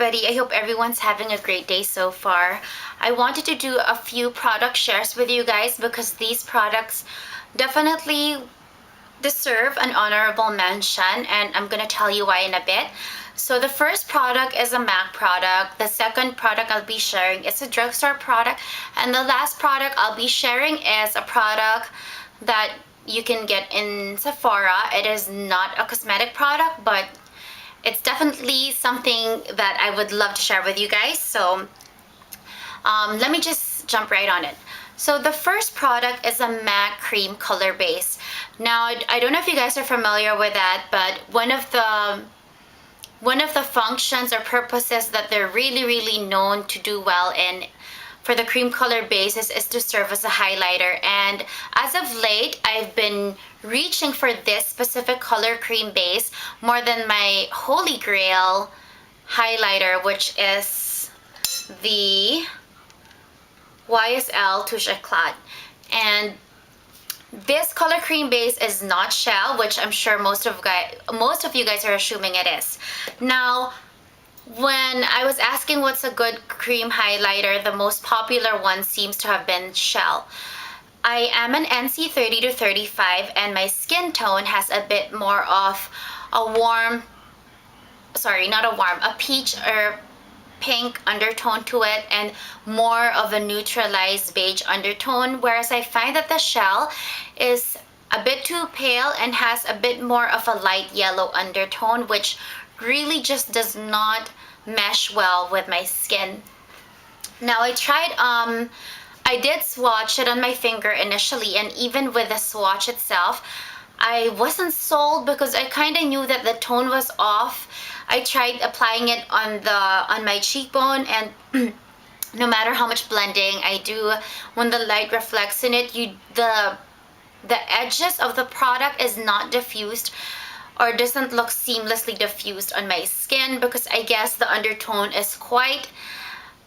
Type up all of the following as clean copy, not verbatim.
everybody. I hope everyone's having a great day so far. I wanted to do a few product shares with you guys because these products definitely deserve an honorable mention, and I'm gonna tell you why in a bit. So the first product is a MAC product. The second product I'll be sharing is a drugstore product, and the last product I'll be sharing is a product that you can get in Sephora. It is not a cosmetic product, but it's definitely something that I would love to share with you guys. So let me just jump right on it. So the first product is a MAC cream color base. Now I don't know if you guys are familiar with that, but one of the functions or purposes that they're really known to do well in for the cream color bases is to serve as a highlighter. And as of late, I've been reaching for this specific color cream base more than my holy grail highlighter, which is the YSL Touche Eclat. And this color cream base is not shell, which I'm sure most of you guys are assuming it is. Now, when I was asking what's a good cream highlighter, the most popular one seems to have been shell. I am an NC 30 to 35, and my skin tone has a bit more of a warm, sorry, not a warm, a peach or pink undertone to it, and more of a neutralized beige undertone, whereas I find that the shell is a bit too pale and has a bit more of a light yellow undertone, which really just does not mesh well with my skin. Now I tried, I did swatch it on my finger initially, and even with the swatch itself, I wasn't sold because I kind of knew that the tone was off. I tried applying it on my cheekbone, and no matter how much blending I do, when the light reflects in it, the edges of the product is not diffused or doesn't look seamlessly diffused on my skin, because I guess the undertone is quite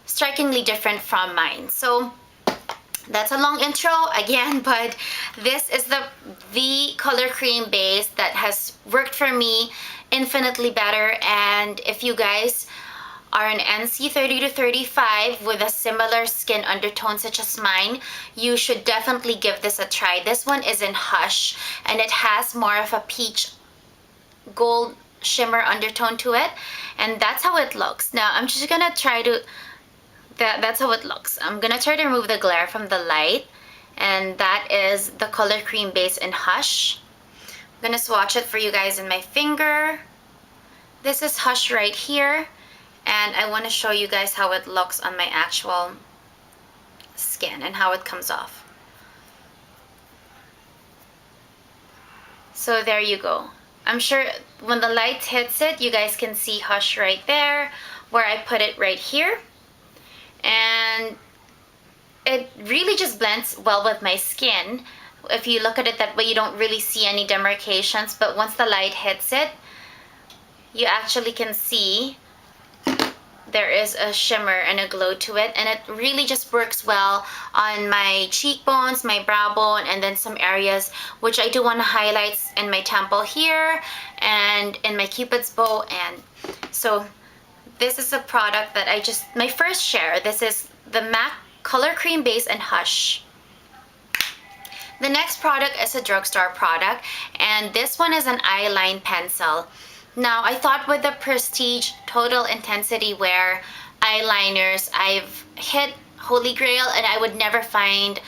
strikingly different from mine. So that's a long intro again, but this is the color cream base that has worked for me infinitely better. And if you guys are an NC 30 to 35 with a similar skin undertone such as mine, you should definitely give this a try. This one is in Hush, and it has more of a peach gold shimmer undertone to it, and that's how it looks. Now I'm just gonna try to that's how it looks. I'm gonna try to remove the glare from the light, and that is the color cream base in Hush. I'm gonna swatch it for you guys in my finger. This is Hush right here, and I want to show you guys how it looks on my actual skin and how it comes off. So there you go. I'm sure when the light hits it, you guys can see Hush right there, where I put it right here. And it really just blends well with my skin. If you look at it that way, you don't really see any demarcations, but once the light hits it, you actually can see there is a shimmer and a glow to it, and it really just works well on my cheekbones, my brow bone, and then some areas which I do want to highlight in my temple here and in my cupid's bow. And so this is a product that my first share. This is the MAC color cream base and Hush. The next product is a drugstore product, and this one is an eyeline pencil. Now, I thought with the Prestige Total Intensity Wear eyeliners, I've hit Holy Grail, and I would never find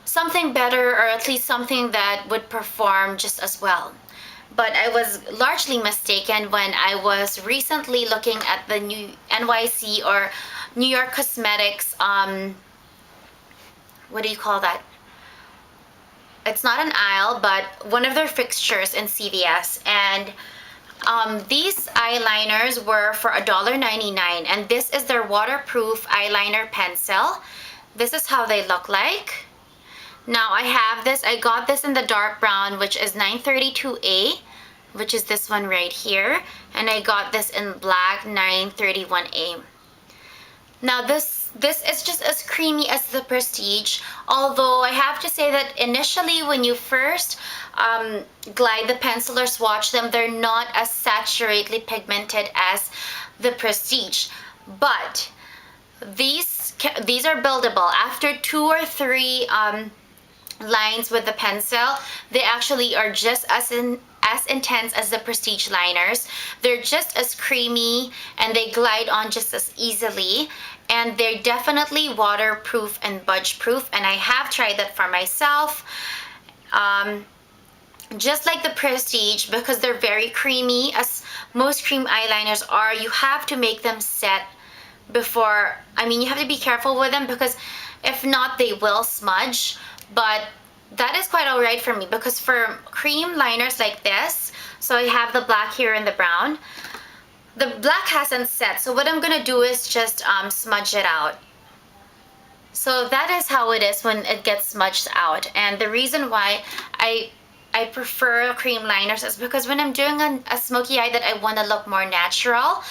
something better, or at least something that would perform just as well. But I was largely mistaken when I was recently looking at the new NYC or New York Cosmetics, what do you call that? It's not an aisle, but one of their fixtures in CVS, and these eyeliners were for $1.99, and this is their waterproof eyeliner pencil. This is how they look like. Now I have this, I got this in the dark brown, which is 932A, which is this one right here, and I got this in black 931A. Now this is just as creamy as the Prestige, although I have to say that initially when you first glide the pencil or swatch them, they're not as saturatedly pigmented as the Prestige. But these are buildable. After 2 or 3 lines with the pencil, they actually are just as intense as the Prestige liners. They're just as creamy and they glide on just as easily, and they're definitely waterproof and budge proof, and I have tried that for myself. Just like the Prestige, because they're very creamy, as most cream eyeliners are, you have to make them set before, I mean, you have to be careful with them, because if not, they will smudge. But that is quite alright for me, because for cream liners like this, so I have the black here and the brown, the black hasn't set, so what I'm gonna do is just smudge it out. So that is how it is when it gets smudged out. And the reason why I prefer cream liners is because when I'm doing a smoky eye that I want to look more natural,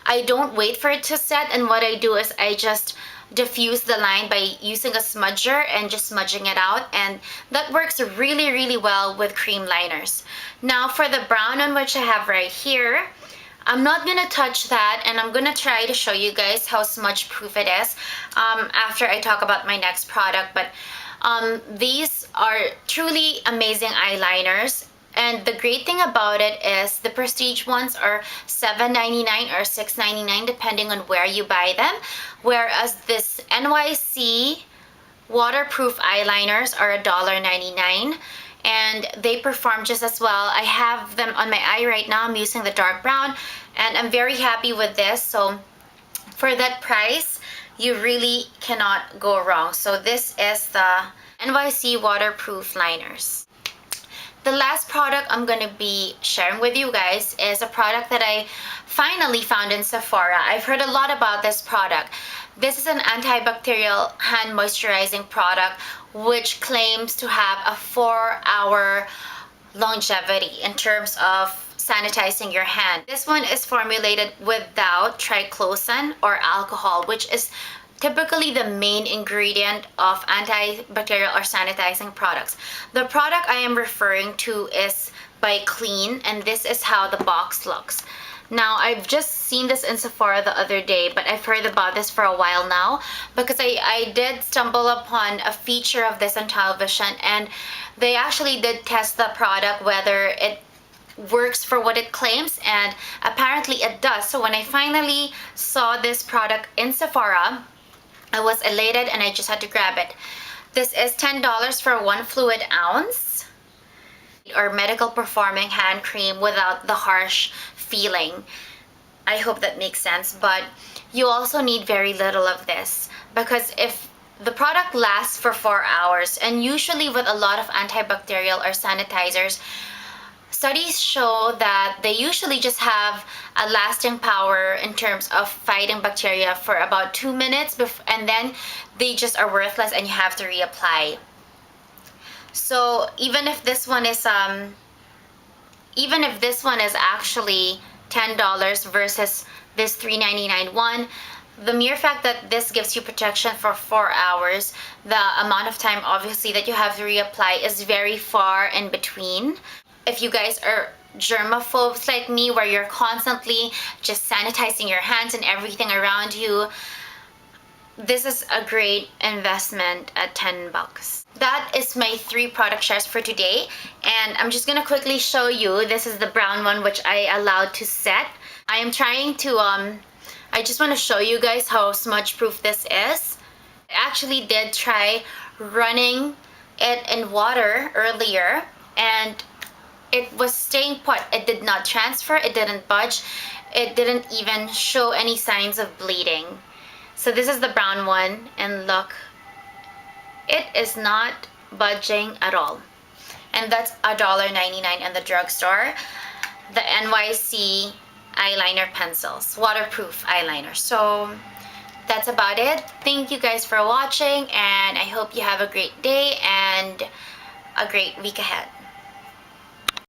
I don't wait for it to set, and what I do is I just diffuse the line by using a smudger and just smudging it out, and that works really well with cream liners. Now for the brown one, which I have right here, I'm not gonna touch that, and I'm gonna try to show you guys how smudge proof it is after I talk about my next product. But these are truly amazing eyeliners, and the great thing about it is the Prestige ones are $7.99 or $6.99 depending on where you buy them, whereas this NYC Waterproof Eyeliners are $1.99, and they perform just as well. I have them on my eye right now. I'm using the dark brown, and I'm very happy with this. So for that price, you really cannot go wrong. So this is the NYC Waterproof Liners. The last product I'm going to be sharing with you guys is a product that I finally found in Sephora. I've heard a lot about this product. This is an antibacterial hand moisturizing product which claims to have a 4-hour longevity in terms of sanitizing your hand. This one is formulated without triclosan or alcohol, which is typically the main ingredient of antibacterial or sanitizing products. The product I am referring to is by Clean, and this is how the box looks. Now, I've just seen this in Sephora the other day, but I've heard about this for a while now because I did stumble upon a feature of this on television, and they actually did test the product whether it works for what it claims, and apparently it does. So when I finally saw this product in Sephora, I was elated and I just had to grab it. This is $10 for 1 fluid ounce, or medical performing hand cream without the harsh feeling. I hope that makes sense, but you also need very little of this, because if the product lasts for 4 hours, and usually with a lot of antibacterial or sanitizers, studies show that they usually just have a lasting power in terms of fighting bacteria for about 2 minutes, and then they just are worthless and you have to reapply. So even if this one is actually $10 versus this $3.99 one, the mere fact that this gives you protection for 4 hours, the amount of time obviously that you have to reapply is very far in between. If you guys are germaphobes like me, where you're constantly just sanitizing your hands and everything around you, this is a great investment at $10. That is my 3 product shares for today, and I'm just gonna quickly show you. This is the brown one, which I allowed to set. I am trying to I just want to show you guys how smudge proof this is. I actually did try running it in water earlier, and it was staying put. It did not transfer, it didn't budge, it didn't even show any signs of bleeding. So this is the brown one, and look, it is not budging at all. And that's $1.99 in the drugstore. The NYC eyeliner pencils, waterproof eyeliner. So that's about it. Thank you guys for watching, and I hope you have a great day and a great week ahead.